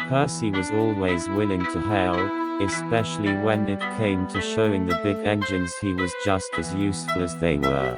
Percy was always willing to help, especially when it came to showing the big engines he was just as useful as they were.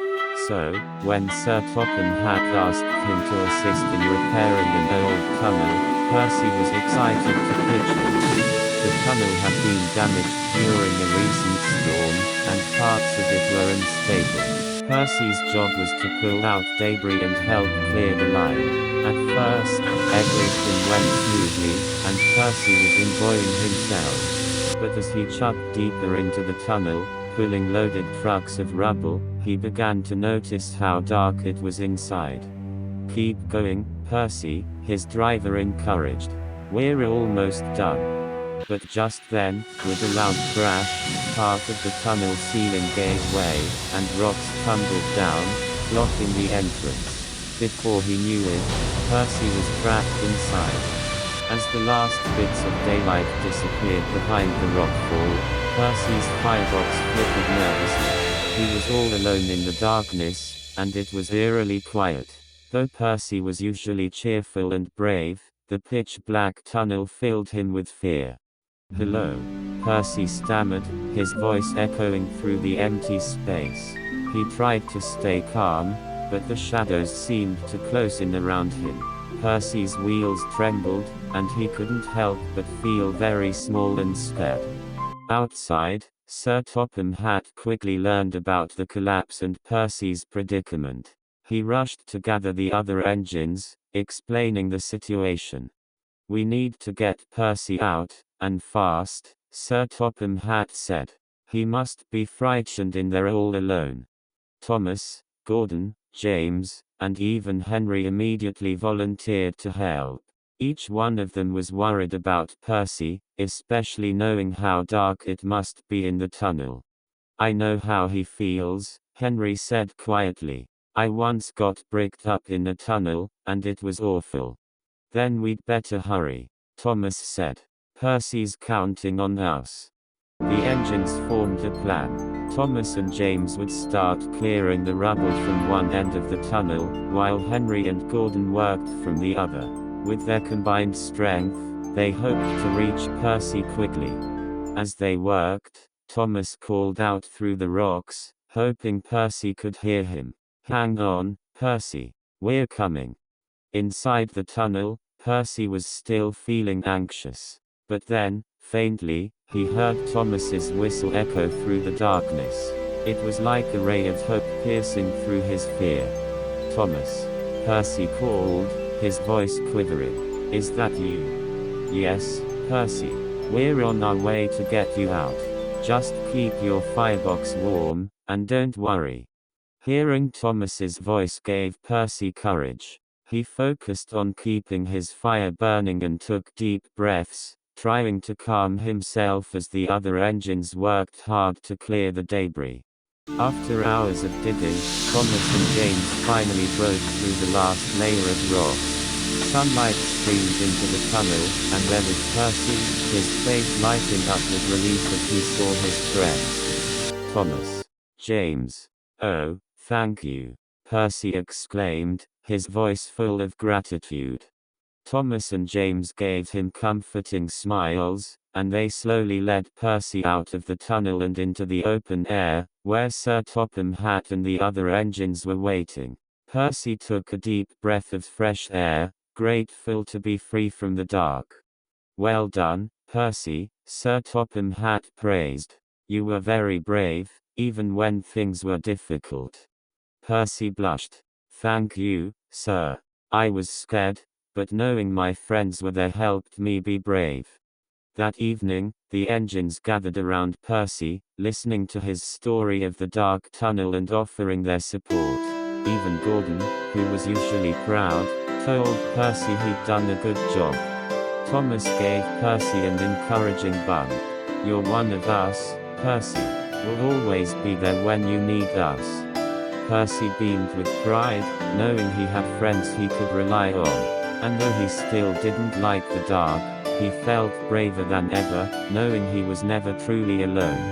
So, when Sir Topham Hatt asked him to assist in repairing an old tunnel, Percy was excited to pitch in. The tunnel had been damaged during a recent storm, and parts of it were unstable. Percy's job was to pull out debris and help clear the line. At first, everything went smoothly, and Percy was enjoying himself. But as he chugged deeper into the tunnel, pulling loaded trucks of rubble, he began to notice how dark it was inside. "Keep going, Percy," his driver encouraged. "We're almost done." But just then, with a loud crash, part of the tunnel ceiling gave way, and rocks tumbled down, blocking the entrance. Before he knew it, Percy was trapped inside. As the last bits of daylight disappeared behind the rock wall, Percy's firebox flickered nervously. He was all alone in the darkness, and it was eerily quiet. Though Percy was usually cheerful and brave, the pitch-black tunnel filled him with fear. "Hello," Percy stammered, his voice echoing through the empty space. He tried to stay calm, but the shadows seemed to close in around him. Percy's wheels trembled, and he couldn't help but feel very small and scared. Outside, Sir Topham Hatt quickly learned about the collapse and Percy's predicament. He rushed to gather the other engines, explaining the situation. "We need to get Percy out, and fast," Sir Topham Hatt said. "He must be frightened in there all alone." Thomas, Gordon, James, and even Henry immediately volunteered to help. Each one of them was worried about Percy, especially knowing how dark it must be in the tunnel. "I know how he feels," Henry said quietly. "I once got bricked up in a tunnel, and it was awful." "Then we'd better hurry," Thomas said. "Percy's counting on us." The engines formed a plan. Thomas and James would start clearing the rubble from one end of the tunnel, while Henry and Gordon worked from the other. With their combined strength, they hoped to reach Percy quickly. As they worked, Thomas called out through the rocks, hoping Percy could hear him. "Hang on, Percy. We're coming." Inside the tunnel, Percy was still feeling anxious. But then, faintly, he heard Thomas's whistle echo through the darkness. It was like a ray of hope piercing through his fear. "Thomas," Percy called, his voice quivering. "Is that you?" "Yes, Percy. We're on our way to get you out. Just keep your firebox warm, and don't worry." Hearing Thomas's voice gave Percy courage. He focused on keeping his fire burning and took deep breaths, trying to calm himself as the other engines worked hard to clear the debris. After hours of digging, Thomas and James finally broke through the last layer of rock. Sunlight streamed into the tunnel, and there was Percy, his face lighting up with relief as he saw his friends. "Thomas. James. Oh, thank you," Percy exclaimed, his voice full of gratitude. Thomas and James gave him comforting smiles, and they slowly led Percy out of the tunnel and into the open air, where Sir Topham Hatt and the other engines were waiting. Percy took a deep breath of fresh air, grateful to be free from the dark. "Well done, Percy," Sir Topham Hatt praised. "You were very brave, even when things were difficult." Percy blushed. "Thank you, sir. I was scared, but knowing my friends were there helped me be brave." That evening, the engines gathered around Percy, listening to his story of the dark tunnel and offering their support. Even Gordon, who was usually proud, told Percy he'd done a good job. Thomas gave Percy an encouraging bump. "You're one of us, Percy. We'll always be there when you need us." Percy beamed with pride, knowing he had friends he could rely on. And though he still didn't like the dark, he felt braver than ever, knowing he was never truly alone.